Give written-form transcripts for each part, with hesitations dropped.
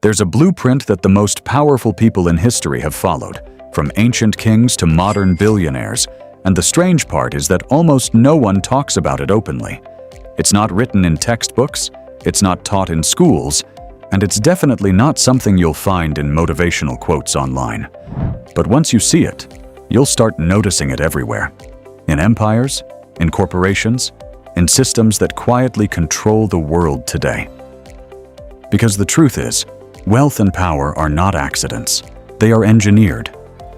There's a blueprint that the most powerful people in history have followed, from ancient kings to modern billionaires, and the strange part is that almost no one talks about it openly. It's not written in textbooks, it's not taught in schools, and it's definitely not something you'll find in motivational quotes online. But once you see it, you'll start noticing it everywhere. In empires, in corporations, in systems that quietly control the world today. Because the truth is, wealth and power are not accidents. They are engineered.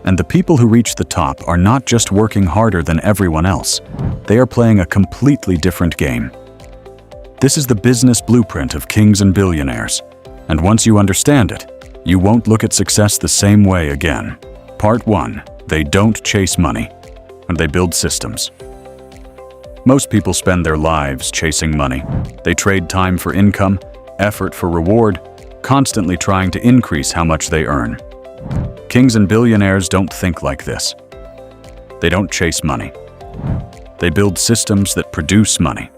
And the people who reach the top are not just working harder than everyone else. They are playing a completely different game. This is the business blueprint of kings and billionaires. And once you understand it, you won't look at success the same way again. Part 1. They don't chase money, and they build systems. Most people spend their lives chasing money. They trade time for income, effort for reward, constantly trying to increase how much they earn. Kings and billionaires don't think like this. They don't chase money. They build systems that produce money.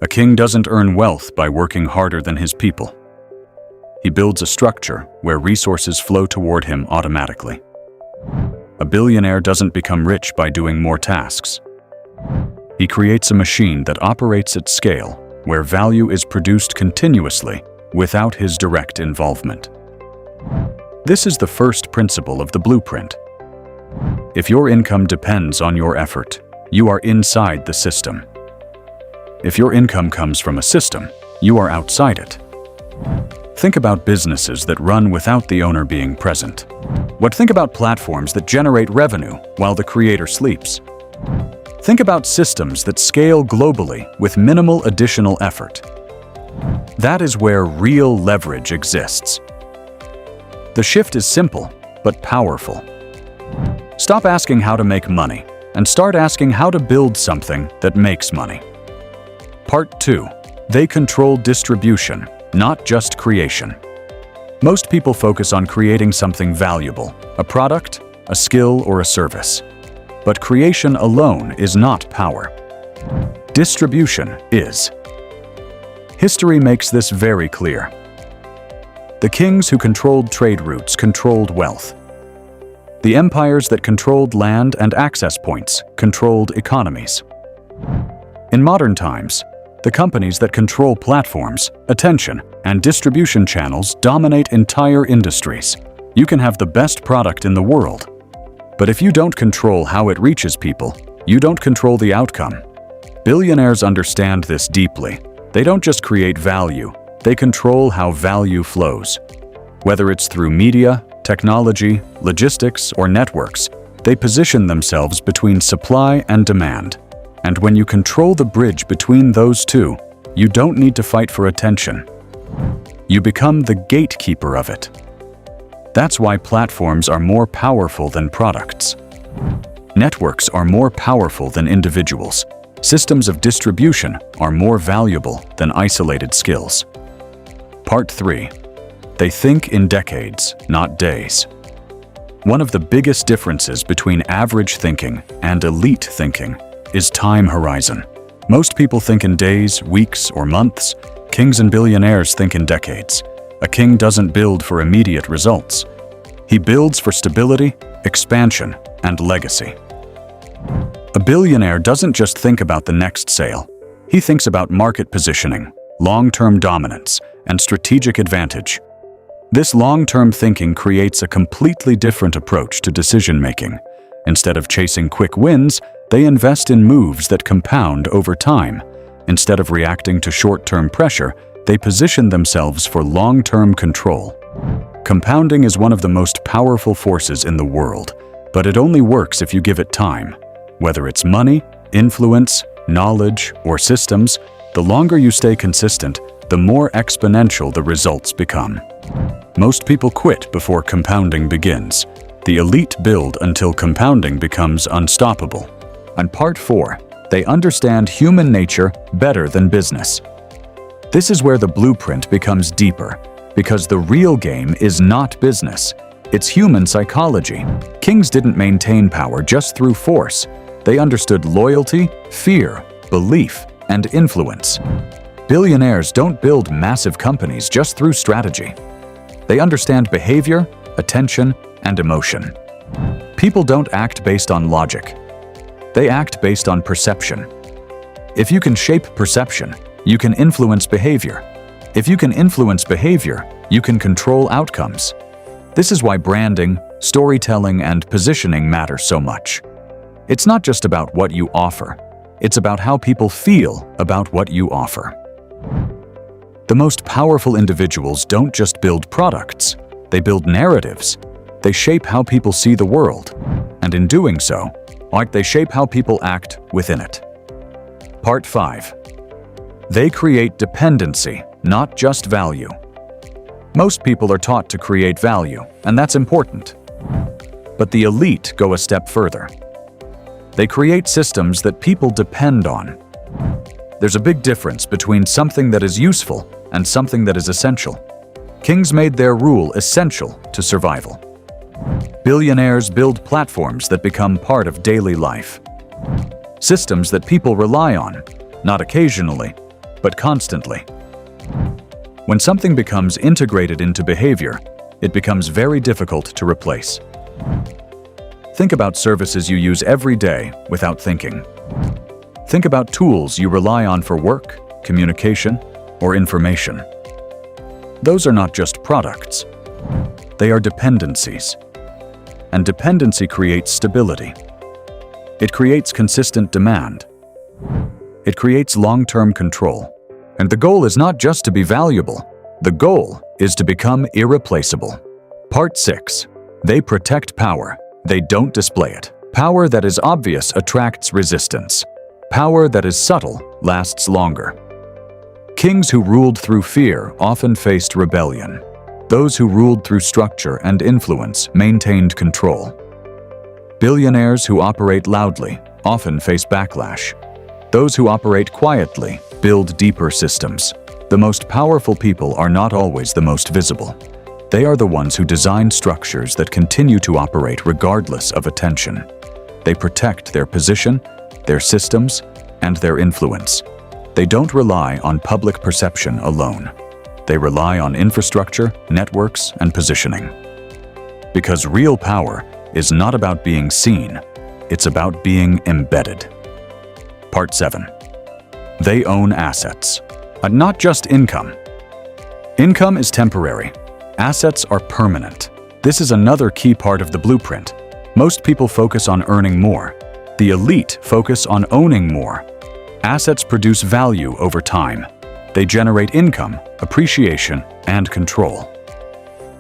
A king doesn't earn wealth by working harder than his people. He builds a structure where resources flow toward him automatically. A billionaire doesn't become rich by doing more tasks. He creates a machine that operates at scale, where value is produced continuously without his direct involvement. This is the first principle of the blueprint. If your income depends on your effort, you are inside the system. If your income comes from a system, you are outside it. Think about businesses that run without the owner being present. Think about platforms that generate revenue while the creator sleeps. Think about systems that scale globally with minimal additional effort. That is where real leverage exists. The shift is simple, but powerful. Stop asking how to make money and start asking how to build something that makes money. Part 2. They control distribution, not just creation. Most people focus on creating something valuable, a product, a skill, or a service. But creation alone is not power. Distribution is. History makes this very clear. The kings who controlled trade routes controlled wealth. The empires that controlled land and access points controlled economies. In modern times, the companies that control platforms, attention, and distribution channels dominate entire industries. You can have the best product in the world, but if you don't control how it reaches people, you don't control the outcome. Billionaires understand this deeply. They don't just create value, they control how value flows. Whether it's through media, technology, logistics, or networks, they position themselves between supply and demand. And when you control the bridge between those two, you don't need to fight for attention. You become the gatekeeper of it. That's why platforms are more powerful than products. Networks are more powerful than individuals. Systems of distribution are more valuable than isolated skills. Part 3. They think in decades, not days. One of the biggest differences between average thinking and elite thinking is time horizon. Most people think in days, weeks, or months. Kings and billionaires think in decades. A king doesn't build for immediate results. He builds for stability, expansion, and legacy. A billionaire doesn't just think about the next sale. He thinks about market positioning, long-term dominance, and strategic advantage. This long-term thinking creates a completely different approach to decision-making. Instead of chasing quick wins, they invest in moves that compound over time. Instead of reacting to short-term pressure, they position themselves for long-term control. Compounding is one of the most powerful forces in the world, but it only works if you give it time. Whether it's money, influence, knowledge, or systems, the longer you stay consistent, the more exponential the results become. Most people quit before compounding begins. The elite build until compounding becomes unstoppable. And Part 4. They understand human nature better than business. This is where the blueprint becomes deeper, because the real game is not business. It's human psychology. Kings didn't maintain power just through force. They understood loyalty, fear, belief, and influence. Billionaires don't build massive companies just through strategy. They understand behavior, attention, and emotion. People don't act based on logic. They act based on perception. If you can shape perception, you can influence behavior. If you can influence behavior, you can control outcomes. This is why branding, storytelling, and positioning matter so much. It's not just about what you offer. It's about how people feel about what you offer. The most powerful individuals don't just build products. They build narratives. They shape how people see the world. And in doing so, they shape how people act within it. Part 5. They create dependency, not just value. Most people are taught to create value, and that's important. But the elite go a step further. They create systems that people depend on. There's a big difference between something that is useful and something that is essential. Kings made their rule essential to survival. Billionaires build platforms that become part of daily life. Systems that people rely on, not occasionally, but constantly. When something becomes integrated into behavior, it becomes very difficult to replace. Think about services you use every day without thinking. Think about tools you rely on for work, communication, or information. Those are not just products. They are dependencies. And dependency creates stability. It creates consistent demand. It creates long-term control. And the goal is not just to be valuable. The goal is to become irreplaceable. Part 6. They protect power. They don't display it. Power that is obvious attracts resistance. Power that is subtle lasts longer. Kings who ruled through fear often faced rebellion. Those who ruled through structure and influence maintained control. Billionaires who operate loudly often face backlash. Those who operate quietly build deeper systems. The most powerful people are not always the most visible. They are the ones who design structures that continue to operate regardless of attention. They protect their position, their systems, and their influence. They don't rely on public perception alone. They rely on infrastructure, networks, and positioning. Because real power is not about being seen, it's about being embedded. Part 7. They own assets, but not just income. Income is temporary. Assets are permanent. This is another key part of the blueprint. Most people focus on earning more. The elite focus on owning more. Assets produce value over time. They generate income, appreciation, and control.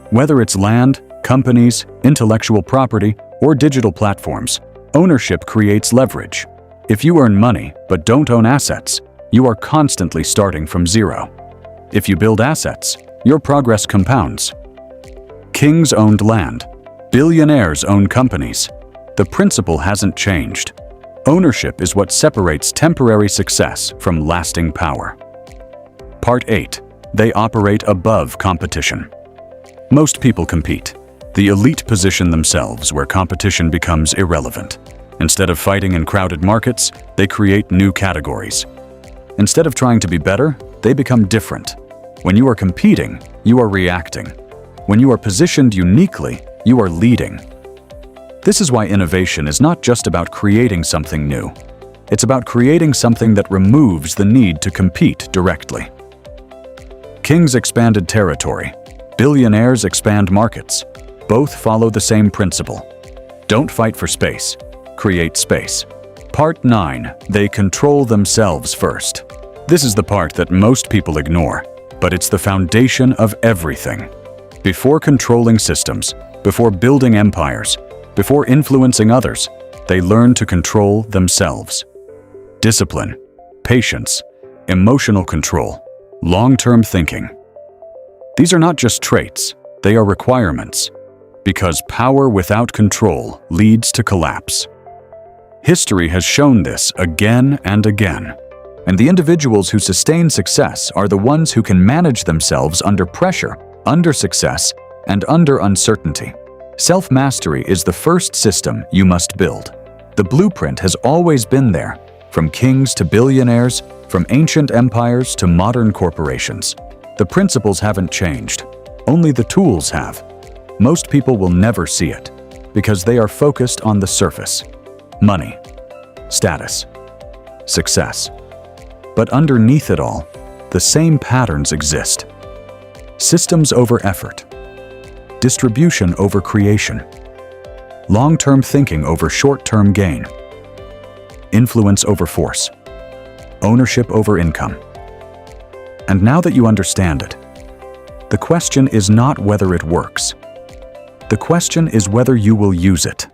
Whether it's land, companies, intellectual property, or digital platforms, ownership creates leverage. If you earn money but don't own assets, you are constantly starting from zero. If you build assets, your progress compounds. Kings owned land. Billionaires own companies. The principle hasn't changed. Ownership is what separates temporary success from lasting power. Part 8. They operate above competition. Most people compete. The elite position themselves where competition becomes irrelevant. Instead of fighting in crowded markets, they create new categories. Instead of trying to be better, they become different. When you are competing, you are reacting. When you are positioned uniquely, you are leading. This is why innovation is not just about creating something new. It's about creating something that removes the need to compete directly. Kings expanded territory. Billionaires expand markets. Both follow the same principle. Don't fight for space. Create space. Part 9. They control themselves first. This is the part that most people ignore, but it's the foundation of everything. Before controlling systems, before building empires, before influencing others, they learn to control themselves. Discipline, patience, emotional control, long-term thinking. These are not just traits, they are requirements. Because power without control leads to collapse. History has shown this again and again. And the individuals who sustain success are the ones who can manage themselves under pressure, under success, and under uncertainty. Self-mastery is the first system you must build. The blueprint has always been there, from kings to billionaires, from ancient empires to modern corporations. The principles haven't changed. Only the tools have. Most people will never see it, because they are focused on the surface. Money, status, success. But underneath it all, the same patterns exist. Systems over effort, distribution over creation, long-term thinking over short-term gain, influence over force, ownership over income. And now that you understand it, the question is not whether it works. The question is whether you will use it.